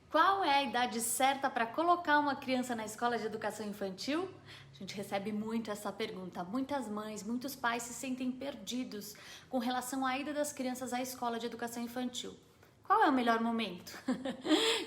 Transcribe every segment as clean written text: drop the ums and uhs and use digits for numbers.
Qual é a idade certa para colocar uma criança na escola de educação infantil? A gente recebe muito essa pergunta. Muitas mães, muitos pais se sentem perdidos com relação à ida das crianças à escola de educação infantil. Qual é o melhor momento?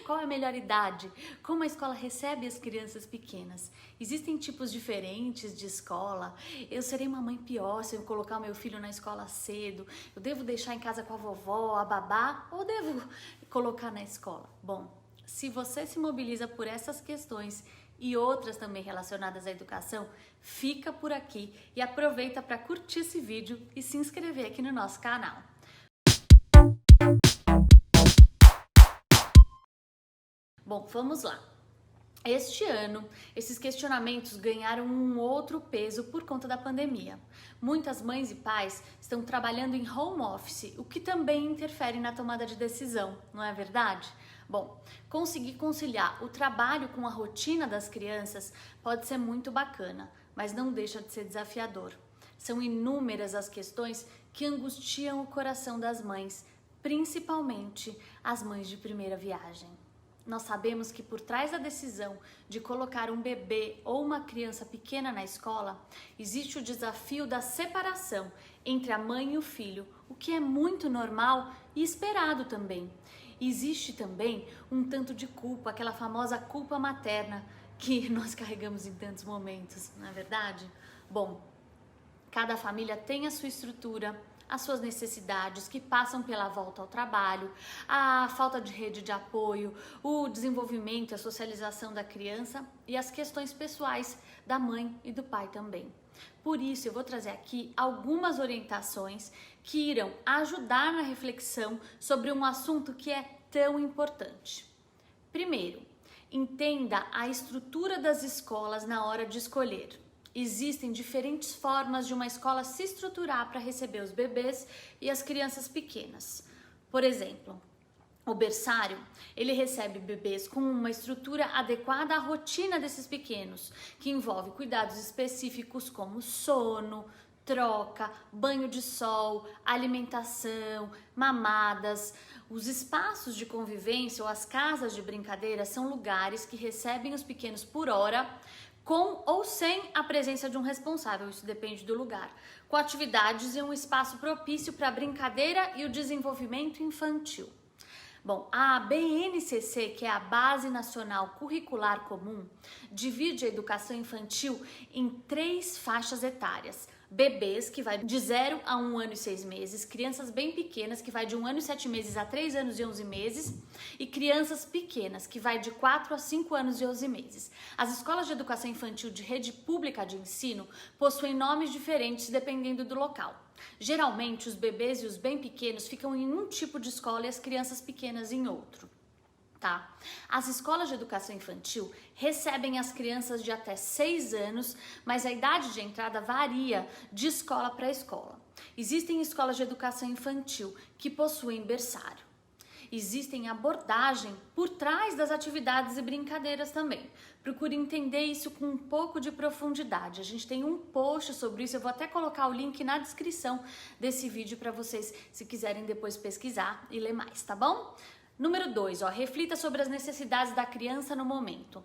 Qual é a melhor idade? Como a escola recebe as crianças pequenas? Existem tipos diferentes de escola? Eu serei uma mãe pior se eu colocar o meu filho na escola cedo? Eu devo deixar em casa com a vovó, a babá? Ou devo colocar na escola? Bom, se você se mobiliza por essas questões e outras também relacionadas à educação, fica por aqui e aproveita para curtir esse vídeo e se inscrever aqui no nosso canal. Bom, vamos lá. Este ano, esses questionamentos ganharam um outro peso por conta da pandemia. Muitas mães e pais estão trabalhando em home office, o que também interfere na tomada de decisão, não é verdade? Bom, conseguir conciliar o trabalho com a rotina das crianças pode ser muito bacana, mas não deixa de ser desafiador. São inúmeras as questões que angustiam o coração das mães, principalmente as mães de primeira viagem. Nós sabemos que por trás da decisão de colocar um bebê ou uma criança pequena na escola, existe o desafio da separação entre a mãe e o filho, o que é muito normal e esperado também. Existe também um tanto de culpa, aquela famosa culpa materna que nós carregamos em tantos momentos, não é verdade? Bom, cada família tem a sua estrutura, as suas necessidades que passam pela volta ao trabalho, a falta de rede de apoio, o desenvolvimento e a socialização da criança e as questões pessoais da mãe e do pai também. Por isso, eu vou trazer aqui algumas orientações que irão ajudar na reflexão sobre um assunto que é tão importante. Primeiro, entenda a estrutura das escolas na hora de escolher. Existem diferentes formas de uma escola se estruturar para receber os bebês e as crianças pequenas. Por exemplo, o berçário, ele recebe bebês com uma estrutura adequada à rotina desses pequenos, que envolve cuidados específicos como sono, troca, banho de sol, alimentação, mamadas. Os espaços de convivência ou as casas de brincadeira são lugares que recebem os pequenos por hora, com ou sem a presença de um responsável, isso depende do lugar, com atividades e um espaço propício para a brincadeira e o desenvolvimento infantil. Bom, a BNCC, que é a Base Nacional Curricular Comum, divide a educação infantil em 3 faixas etárias. Bebês, que vai de 0 a 1 ano e 6 meses, crianças bem pequenas, que vai de 1 ano e 7 meses a 3 anos e 11 meses, e crianças pequenas, que vai de 4 a 5 anos e 11 meses. As escolas de educação infantil de rede pública de ensino possuem nomes diferentes dependendo do local. Geralmente, os bebês e os bem pequenos ficam em um tipo de escola e as crianças pequenas em outro. Tá? As escolas de educação infantil recebem as crianças de até 6 anos, mas a idade de entrada varia de escola para escola. Existem escolas de educação infantil que possuem berçário. Existem abordagem por trás das atividades e brincadeiras também. Procure entender isso com um pouco de profundidade. A gente tem um post sobre isso, eu vou até colocar o link na descrição desse vídeo para vocês, se quiserem depois pesquisar e ler mais, tá bom? Número 2, reflita sobre as necessidades da criança no momento.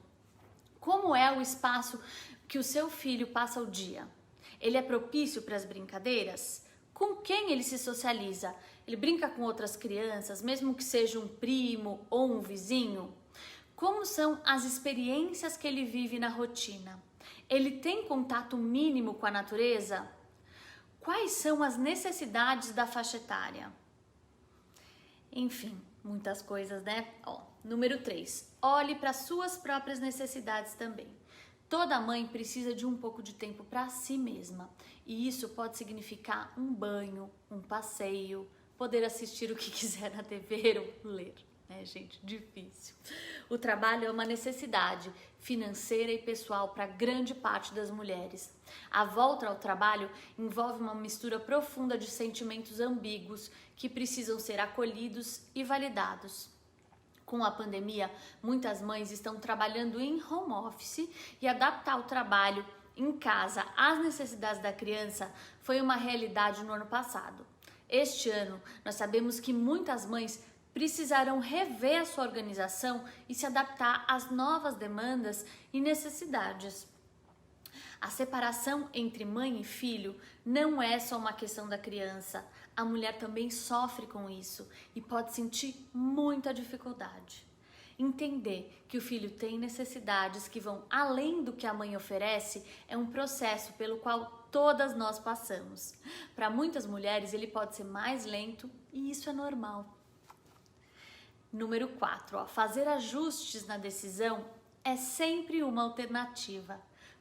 Como é o espaço que o seu filho passa o dia? Ele é propício para as brincadeiras? Com quem ele se socializa? Ele brinca com outras crianças, mesmo que seja um primo ou um vizinho? Como são as experiências que ele vive na rotina? Ele tem contato mínimo com a natureza? Quais são as necessidades da faixa etária? Enfim, muitas coisas, né? Número 3, olhe para suas próprias necessidades também. Toda mãe precisa de um pouco de tempo para si mesma, e isso pode significar um banho, um passeio, poder assistir o que quiser na TV ou ler. É, gente, difícil. O trabalho é uma necessidade financeira e pessoal para grande parte das mulheres. A volta ao trabalho envolve uma mistura profunda de sentimentos ambíguos que precisam ser acolhidos e validados. Com a pandemia, muitas mães estão trabalhando em home office e adaptar o trabalho em casa às necessidades da criança foi uma realidade no ano passado. Este ano, nós sabemos que muitas mães precisarão rever a sua organização e se adaptar às novas demandas e necessidades. A separação entre mãe e filho não é só uma questão da criança. A mulher também sofre com isso e pode sentir muita dificuldade. Entender que o filho tem necessidades que vão além do que a mãe oferece é um processo pelo qual todas nós passamos. Para muitas mulheres ele pode ser mais lento e isso é normal. Número 4, fazer ajustes na decisão é sempre uma alternativa.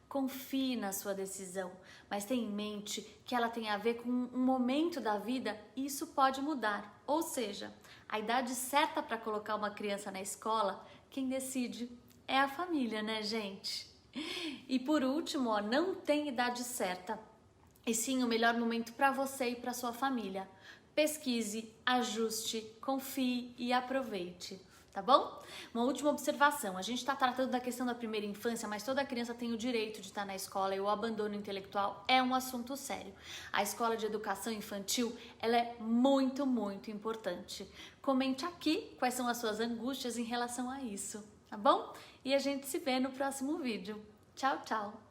Confie na sua decisão, mas tenha em mente que ela tem a ver com um momento da vida e isso pode mudar. Ou seja, a idade certa para colocar uma criança na escola, quem decide é a família, né, gente? E por último, não tem idade certa, e sim o melhor momento para você e para sua família. Pesquise, ajuste, confie e aproveite. Tá bom? Uma última observação, a gente está tratando da questão da primeira infância, mas toda criança tem o direito de estar na escola e o abandono intelectual é um assunto sério. A escola de educação infantil, ela é muito, muito importante. Comente aqui quais são as suas angústias em relação a isso, tá bom? E a gente se vê no próximo vídeo. Tchau, tchau!